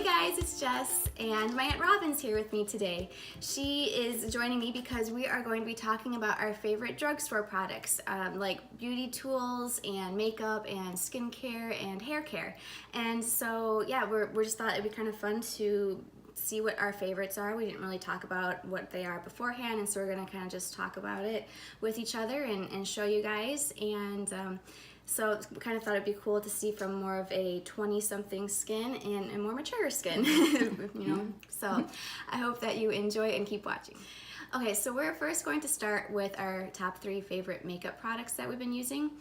guys, it's Jess, and my Aunt Robin's here with me today. She is joining me because we are going to be talking about our favorite drugstore products, like beauty tools and makeup and skincare and hair care. And so, yeah, we just thought it'd be kind of fun to see what our favorites are. We didn't really talk about what they are beforehand, and so we're going to kind of just talk about it with each other and show you guys. And so we kind of thought it'd be cool to see from more of a 20-something skin and a more mature skin, you know. So I hope that you enjoy and keep watching. Okay, so we're first going to start with our top 3 favorite makeup products that we've been using.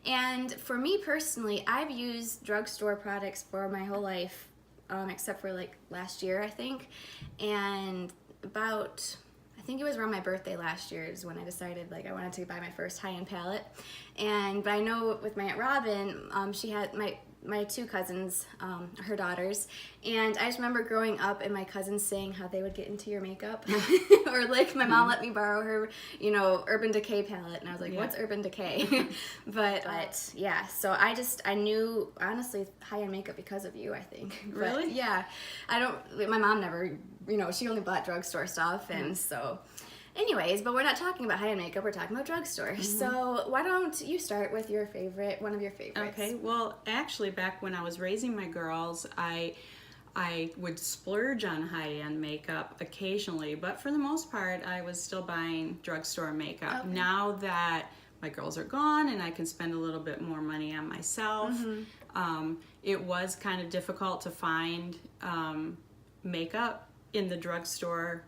And for me personally, I've used drugstore products for my whole life, except for like last year, I think. And about, I think it was around my birthday last year is when I decided like I wanted to buy my first high-end palette. But I know with my Aunt Robin, she had my 2 cousins, her daughters, and I just remember growing up and my cousins saying how they would get into your makeup. Or like my mom let me borrow her, you know, Urban Decay palette, and I was like, what's Urban Decay? but yeah, so I knew honestly high-end makeup because of you, I think. Really? But, yeah, my mom never, you know, she only bought drugstore stuff, and so anyways, but we're not talking about high-end makeup, we're talking about drugstore. So why don't you start with your favorite, one of your favorites? Okay, well, actually, back when I was raising my girls, I would splurge on high-end makeup occasionally, but for the most part, I was still buying drugstore makeup. Okay. Now that my girls are gone and I can spend a little bit more money on myself, it was kind of difficult to find makeup in the drugstore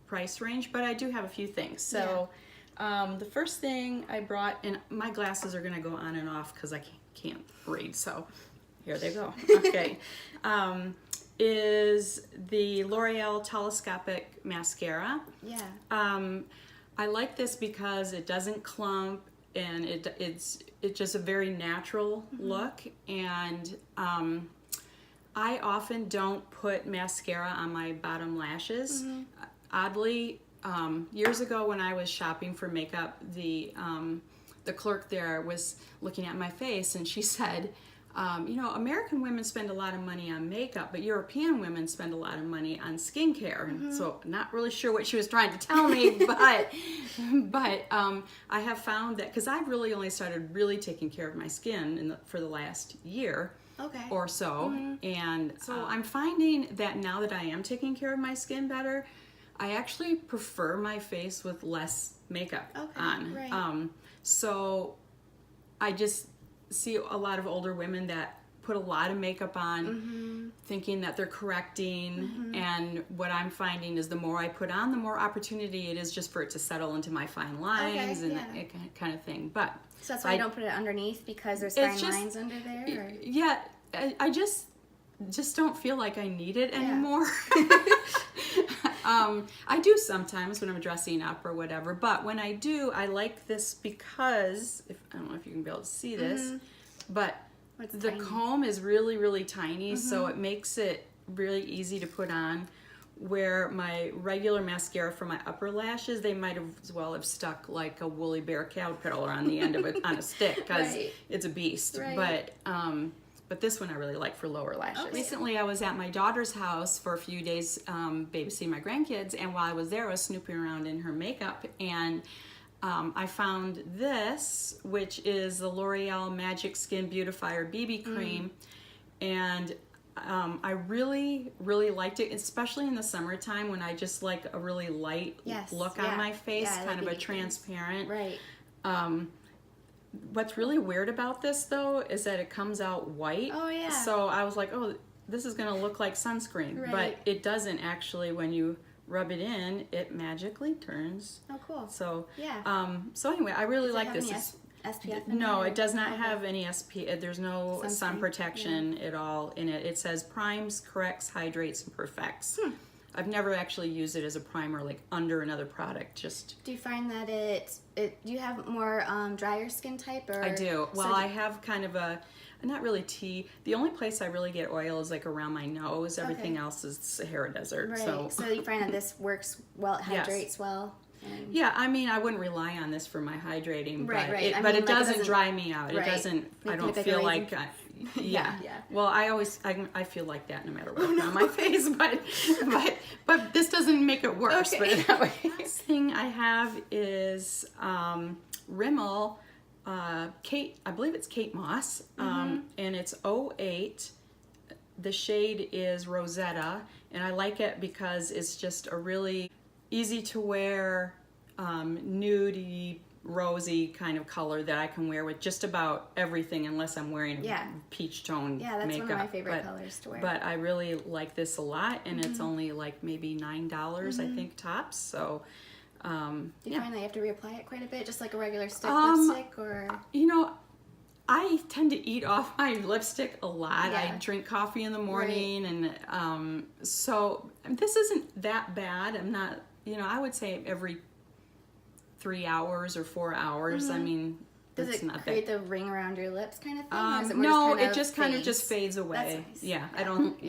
price range, but I do have a few things. So the first thing I brought, and my glasses are going to go on and off because I can't read, so here they go. Okay, is the L'Oreal Telescopic Mascara. Yeah. I like this because it doesn't clump, and it's just a very natural look, and I often don't put mascara on my bottom lashes. Oddly, years ago when I was shopping for makeup, the clerk there was looking at my face, and she said, you know, American women spend a lot of money on makeup, but European women spend a lot of money on skincare. And so not really sure what she was trying to tell me, but I have found that, because I've really only started really taking care of my skin for the last year. Or so, and so I'm finding that now that I am taking care of my skin better, I actually prefer my face with less makeup on. Right. So I just see a lot of older women that put a lot of makeup on, thinking that they're correcting, and what I'm finding is the more I put on, the more opportunity it is just for it to settle into my fine lines and that kind of thing. But so that's why I don't put it underneath, because there's fine lines under there? Or? Yeah, I just don't feel like I need it anymore. I do sometimes when I'm dressing up or whatever, but when I do, I like this because, I don't know if you can be able to see this, but the comb is really, really tiny, so it makes it really easy to put on, where my regular mascara for my upper lashes, they might as well have stuck like a woolly bear caterpillar on the end of it on a stick, because it's a beast. But this one I really like for lower lashes. Recently I was at my daughter's house for a few days babysitting my grandkids, and while I was there I was snooping around in her makeup, and I found this, which is the L'Oreal Magic Skin Beautifier BB Cream, and I really, really liked it, especially in the summertime when I just like a really light look on my face, kind of a transparent. What's really weird about this though is that it comes out white. So I was like, oh, this is gonna look like sunscreen, but it doesn't actually. When you rub it in, it magically turns. Oh, cool. So so anyway, I really like this. SPF? No, it does not have any SPF. There's no sun protection at all in it. It says primes, corrects, hydrates, and perfects. I've never actually used it as a primer, like under another product. Just. Do you find that do you have more drier skin type? Or? I do. Well, I have kind of a, not really tea. The only place I really get oil is like around my nose. Everything else is Sahara Desert. So you find that this works well, it hydrates well? Yeah, I mean, I wouldn't rely on this for my hydrating, Right, but right. it, I but mean, it like, it doesn't doesn't- dry me out. Right. It doesn't. I Make don't me look feel like like. a Yeah. Yeah. Well, I feel like that no matter what on my face, but this doesn't make it worse. Okay. Put it that way. Next thing I have is Rimmel, Kate. I believe it's Kate Moss, and it's 08. The shade is Rosetta, and I like it because it's just a really easy to wear, nudie, rosy kind of color that I can wear with just about everything unless I'm wearing peach tone Yeah, that's makeup. one of my favorite colors to wear. But I really like this a lot, and it's only like maybe $9, I think, tops. So, Do you find that you have to reapply it quite a bit, just like a regular stick Um, lipstick, or? you know, I tend to eat off my lipstick a lot. Yeah. I drink coffee in the morning, and so this isn't that bad. I'm not, I would say every 3 hours or 4 hours. I mean, Does it's it not create that. the ring around your lips kind of thing? Or is it more No, just it just kind of just fades away. That's nice. Yeah, I don't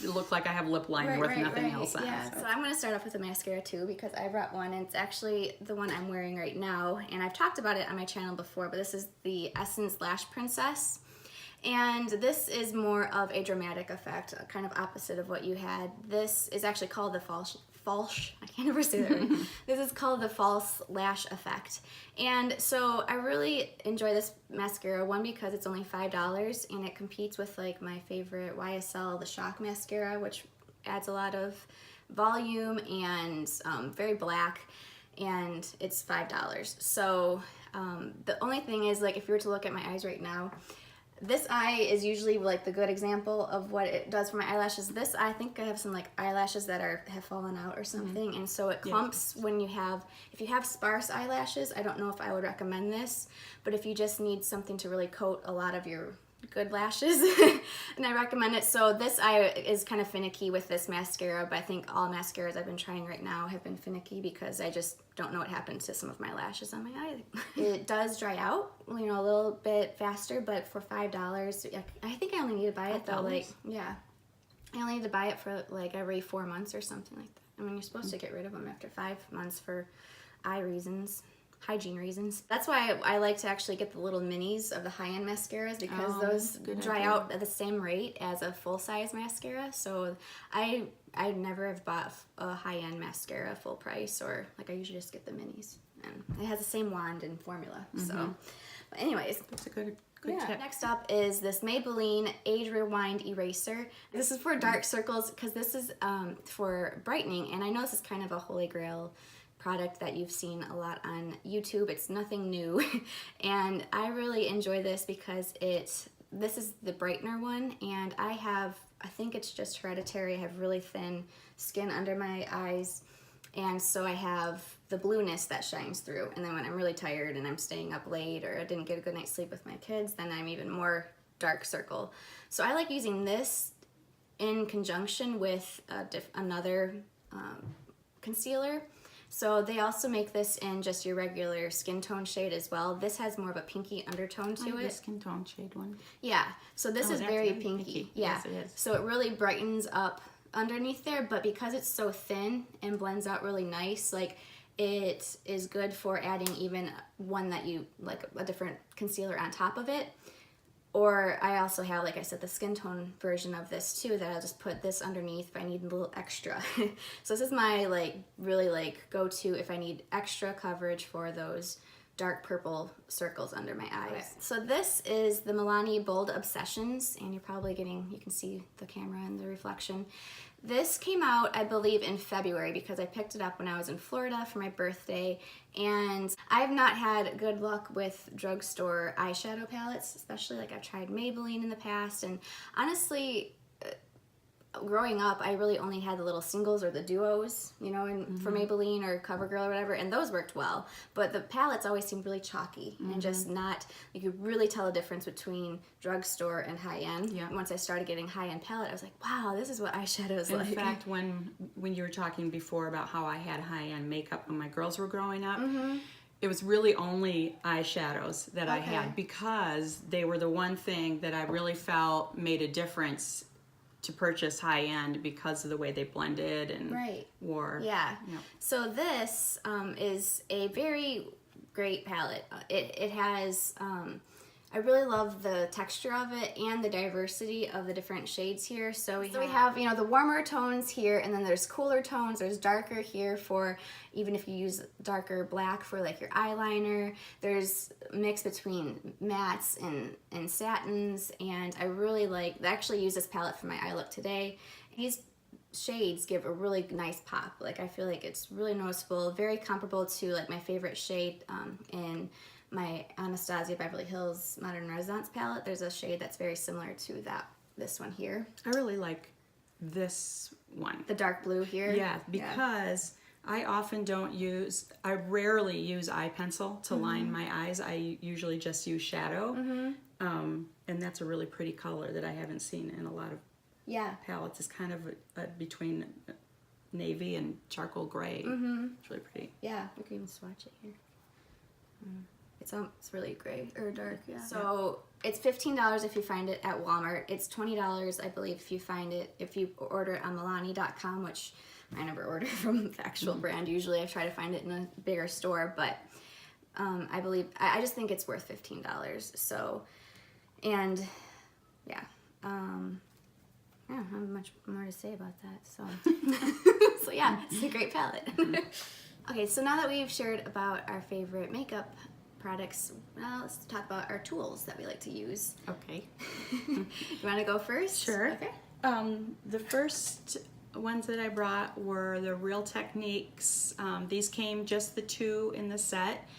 look like I have lip liner with nothing else on. Yeah, so I'm going to start off with a mascara too, because I brought one, and it's actually the one I'm wearing right now, and I've talked about it on my channel before, but this is the Essence Lash Princess, and this is more of a dramatic effect, kind of opposite of what you had. This is actually called the false, I can't ever say that right. This is called the false lash effect. And so I really enjoy this mascara, one, because it's only $5 and it competes with like my favorite YSL, the Shock mascara, which adds a lot of volume and very black, and it's $5. So the only thing is, like, if you were to look at my eyes right now, this eye is usually like the good example of what it does for my eyelashes. This eye, I think I have some like eyelashes that have fallen out or something, and so it clumps when you have, if you have sparse eyelashes, I don't know if I would recommend this, but if you just need something to really coat a lot of your good lashes, and I recommend it. So this eye is kind of finicky with this mascara, but I think all mascaras I've been trying right now have been finicky because I just don't know what happened to some of my lashes on my eye. It does dry out, a little bit faster, but for $5, I think I only need to buy it though, I only need to buy it for like every 4 months or something like that. I mean, you're supposed to get rid of them after 5 months for eye reasons. Hygiene reasons. That's why I like to actually get the little minis of the high-end mascaras, because those dry out at the same rate as a full-size mascara. So I never have bought a high-end mascara full price, or like I usually just get the minis, and it has the same wand and formula. So, but anyways, That's a good tip. Next up is this Maybelline Age Rewind Eraser. This is for dark circles, because this is for brightening, and I know this is kind of a holy grail product that you've seen a lot on YouTube. It's nothing new, and I really enjoy this because this is the brightener one, and I think it's just hereditary. I have really thin skin under my eyes, and so I have the blueness that shines through, and then when I'm really tired and I'm staying up late, or I didn't get a good night's sleep with my kids, then I'm even more dark circle. So I like using this in conjunction with another concealer. So they also make this in just your regular skin tone shade as well. This has more of a pinky undertone to it. The skin tone shade one. Yeah, so this is very pinky. Yeah, Yes, it is. So it really brightens up underneath there, but because it's so thin and blends out really nice, like, it is good for adding even one that you, like a different concealer on top of it. Or I also have, like I said, the skin tone version of this too, that I'll just put this underneath if I need a little extra. So this is my really go-to if I need extra coverage for those dark purple circles under my eyes. Okay. So this is the Milani Bold Obsessions, and you're probably you can see the camera and the reflection. This came out, I believe, in February, because I picked it up when I was in Florida for my birthday, and I've not had good luck with drugstore eyeshadow palettes, especially like I've tried Maybelline in the past, and honestly, growing up, I really only had the little singles or the duos, for Maybelline or CoverGirl or whatever, and those worked well. But the palettes always seemed really chalky and just not, you could really tell a difference between drugstore and high-end. Yeah. Once I started getting high-end palette, I was like, wow, this is what eyeshadow is like. In fact, when you were talking before about how I had high-end makeup when my girls were growing up, it was really only eyeshadows that I had, because they were the one thing that I really felt made a difference to purchase high-end because of the way they blended and wore. Yeah. So this is a very great palette. It has, I really love the texture of it and the diversity of the different shades here. So we have, you know, the warmer tones here, and then there's cooler tones. There's darker here for even if you use darker black for like your eyeliner. There's mix between mattes and satins, and I really like, I actually use this palette for my eye look today. These shades give a really nice pop. Like I feel like it's really noticeable, very comparable to like my favorite shade in my Anastasia Beverly Hills Modern Renaissance palette. There's a shade that's very similar to this one here. I really like this one. The dark blue here? Yeah, because I rarely use eye pencil to line my eyes. I usually just use shadow. And that's a really pretty color that I haven't seen in a lot of palettes. It's kind of between navy and charcoal gray. It's really pretty. Yeah, we can even swatch it here. It's really gray or dark. Yeah. So it's $15 if you find it at Walmart. It's $20, I believe, if you order it on Milani.com, which I never order from the actual brand. Usually I try to find it in a bigger store, but I just think it's worth $15. So, and yeah, I don't have much more to say about that. So, so yeah, it's a great palette. Okay, so now that we've shared about our favorite makeup products, now let's talk about our tools that we like to use. Okay. You want to go first? Sure. Okay. The first ones that I brought were the Real Techniques. These came just the two in the set.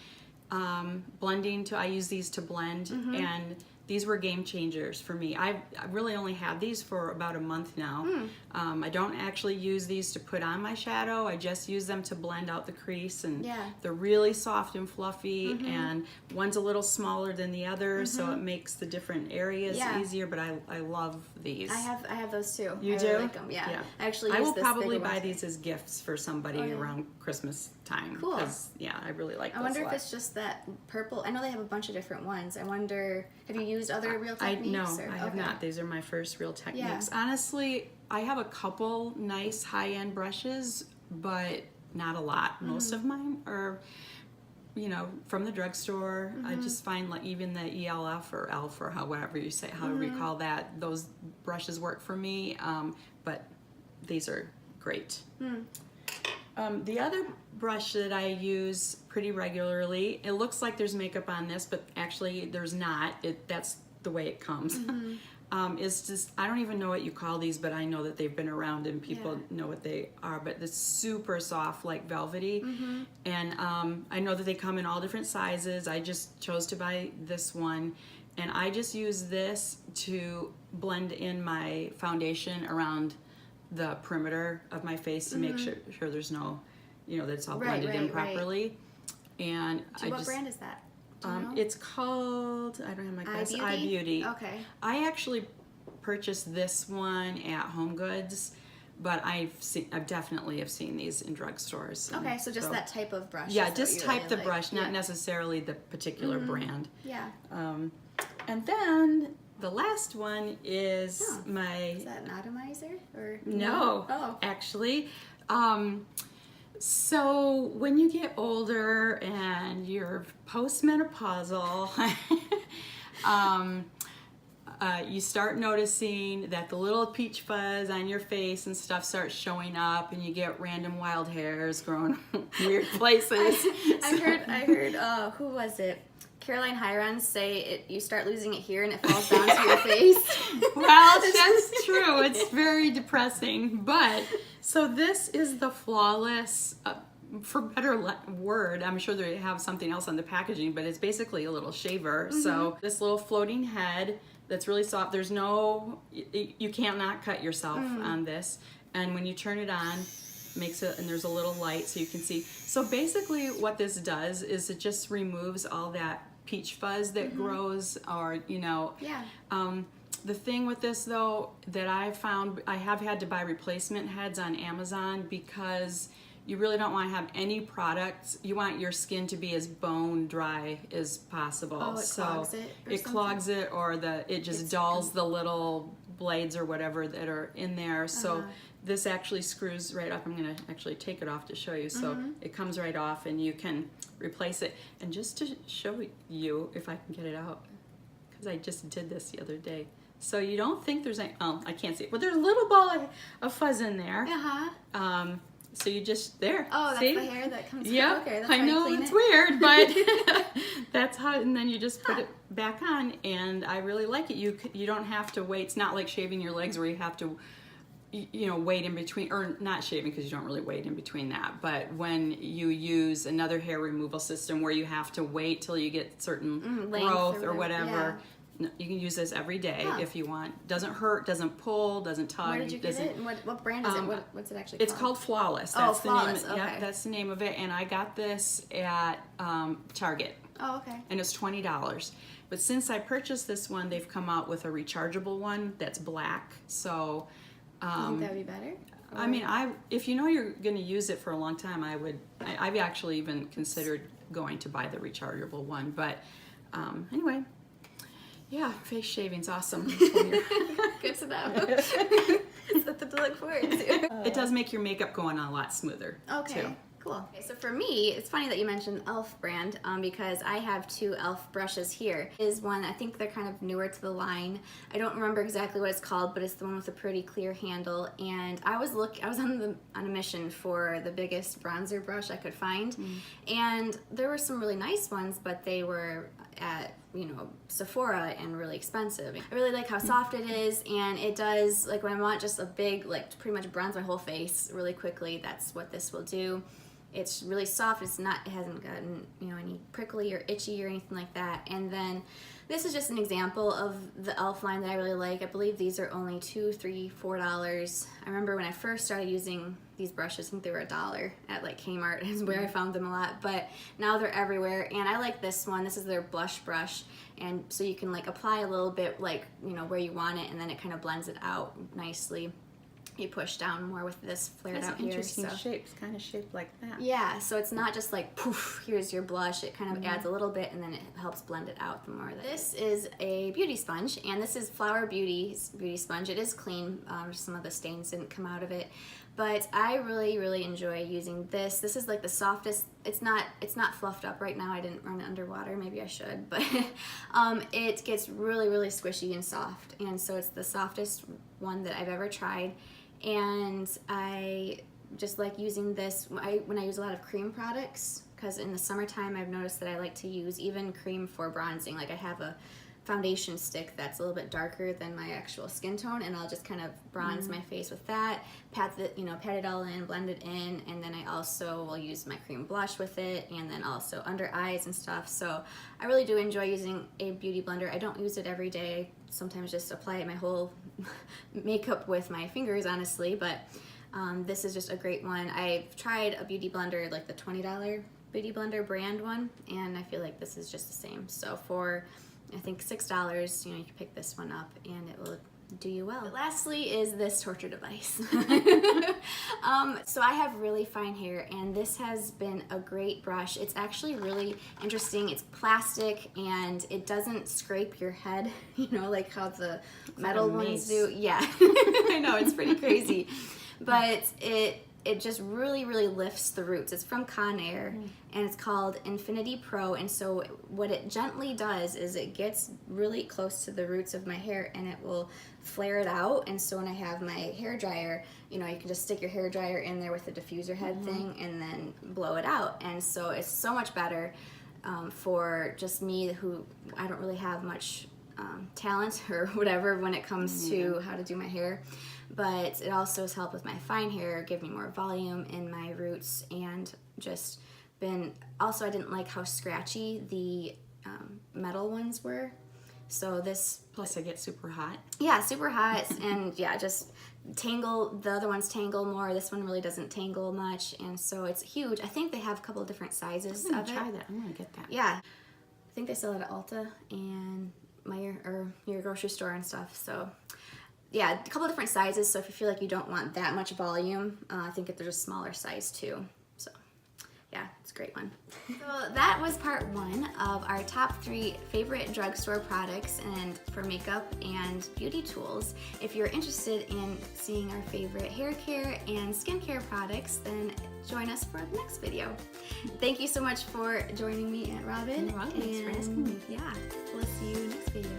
I use these to blend, and these were game changers for me. I really only had these for about a month now. I don't actually use these to put on my shadow. I just use them to blend out the crease, and they're really soft and fluffy, and one's a little smaller than the other, so it makes the different areas easier, but I love these. I have those too. You I do? Really like them. Yeah. I will probably buy these as gifts for somebody around Christmas time. Cool. Because, I really like those. I wonder if it's just that purple. I know they have a bunch of different ones. I wonder, have you used other Real Techniques? No, I have not. These are my first Real Techniques. Honestly, I have a couple nice high-end brushes, but not a lot. Most of mine are, from the drugstore. I just find like even the e.l.f. or e.l.f. or however you say, however you call that, those brushes work for me. But these are great. The other brush that I use pretty regularly, it looks like there's makeup on this, but actually there's not. That's the way it comes. It's just, I don't even know what you call these, but I know that they've been around and people know what they are, but it's super soft, like velvety. And I know that they come in all different sizes. I just chose to buy this one, and I just use this to blend in my foundation around the perimeter of my face to make sure there's no, that it's all blended in properly. And what brand is that? It's called, I don't have my glasses, Eye Beauty. Okay. I actually purchased this one at HomeGoods, but I definitely have seen these in drugstores. Okay, so just that type of brush. Yeah, just type the brush, not necessarily the particular brand. Yeah. And then the last one is Is that an atomizer? Or no? Oh. Actually. So when you get older and you're postmenopausal, you start noticing that the little peach fuzz on your face and stuff starts showing up, and you get random wild hairs growing weird places. I heard. Who was it? Caroline Hyron say you start losing it here and it falls down to your face. Well, that's true. It's very depressing. But so this is the Flawless, for better word, I'm sure they have something else on the packaging, but it's basically a little shaver. So this little floating head that's really soft. There's no, you can't not cut yourself on this. And when you turn it on, makes it, and there's a little light so you can see. So basically what this does is it just removes all that peach fuzz that grows, or the thing with this though that I found, I have had to buy replacement heads on Amazon because you really don't want to have any products. You want your skin to be as bone dry as possible. Oh, it clogs it or it something? clogs it, or it just dulls the little blades or whatever that are in there. So this actually screws right up. I'm going to actually take it off to show you. So it comes right off and you can replace it. And just to show you, if I can get it out, because I just did this the other day. So you don't think there's any, oh, I can't see it, but there's a little ball of fuzz in there. So you just, there. Oh, that's see? the hair that comes Yeah, okay, that's I how you know clean it's it. weird, but that's how, and then you just put it back on, and I really like it. You don't have to wait. It's not like shaving your legs where you have to, you know, wait in between, or not shaving because you don't really wait in between that, but when you use another hair removal system where you have to wait till you get certain growth or whatever. No, you can use this every day if you want. Doesn't hurt, doesn't pull, doesn't tug. Where did you get it? And what brand is it? What's it actually called? It's called Flawless. That's the Flawless. name. Okay. Yep, that's the name of it. And I got this at Target. Oh, okay. And it's $20. But since I purchased this one, they've come out with a rechargeable one that's black. So You think that would be better? I mean, if you know you're going to use it for a long time, I've actually even considered going to buy the rechargeable one. But anyway. Yeah, face shaving's awesome. Good to know. Something to look forward to. It does make your makeup go on a lot smoother. Okay, too. cool. Okay, so for me, it's funny that you mentioned e.l.f. brand because I have two e.l.f. brushes here. Is one, I think they're kind of newer to the line. I don't remember exactly what it's called, but it's the one with a pretty clear handle. And I was on a mission for the biggest bronzer brush I could find. And there were some really nice ones, but they were at, you know, Sephora and really expensive. I really like how soft it is, and it does, like when I want just a big, like pretty much bronze my whole face really quickly, that's what this will do. It's really soft, it hasn't gotten, you know, any prickly or itchy or anything like that. And then this is just an example of the e.l.f. line that I really like. I believe these are only $2, $3, $4. I remember when I first started using these brushes, I think they were $1 at like Kmart is where I found them a lot, but now they're everywhere. And I like this one. This is their blush brush, and so you can like apply a little bit, like, you know, where you want it, and then it kind of blends it out nicely. You push down more with this flared out here. Interesting shapes, kind of shaped like that. Yeah, so it's not just like poof, here's your blush. It kind of adds a little bit, and then it helps blend it out the more. This is a beauty sponge, and this is Flower Beauty's beauty sponge. It is clean. Some of the stains didn't come out of it, but I really enjoy using this. This is like the softest. It's not fluffed up right now. I didn't run it underwater. Maybe I should, but it gets really squishy and soft, and so it's the softest one that I've ever tried. And I just like using this when I use a lot of cream products, because in the summertime I've noticed that I like to use even cream for bronzing. Like I have a foundation stick that's a little bit darker than my actual skin tone, and I'll just kind of bronze my face with that, pat it all in, blend it in, and then I also will use my cream blush with it, and then also under eyes and stuff. So I really do enjoy using a beauty blender. I don't use it every day. Sometimes just apply my whole makeup with my fingers, honestly, but this is just a great one. I've tried a beauty blender, like the $20 beauty blender brand one, and I feel like this is just the same. So for I think $6, you know, you can pick this one up and it will do you well. But lastly is this torture device. So I have really fine hair, and this has been a great brush. It's actually really interesting. It's plastic and it doesn't scrape your head, you know, like how the metal ones do. Yeah, I know, it's pretty crazy. But it just really lifts the roots. It's from Conair, and it's called Infiniti Pro, and so what it gently does is it gets really close to the roots of my hair, and it will flare it out. And so when I have my hair dryer, you know, you can just stick your hair dryer in there with the diffuser head thing and then blow it out. And so it's so much better for just me, who I don't really have much talent or whatever when it comes to how to do my hair. But it also has helped with my fine hair, give me more volume in my roots, and just been, also I didn't like how scratchy the metal ones were. So this, plus they get super hot. Yeah, super hot, and yeah, just tangle, the other ones tangle more. This one really doesn't tangle much, and so it's huge. I think they have a couple of different sizes of it. I'm gonna try that. I'm gonna get that. Yeah, I think they sell it at Ulta and your grocery store and stuff. So yeah, a couple of different sizes. So if you feel like you don't want that much volume, I think if there's a smaller size too. great one. So that was part 1 of our top 3 favorite drugstore products and for makeup and beauty tools. If you're interested in seeing our favorite hair care and skincare products, then join us for the next video. Thank you so much for joining me, Aunt Robin. You're welcome. Thanks for asking me. Yeah, we'll see you next video.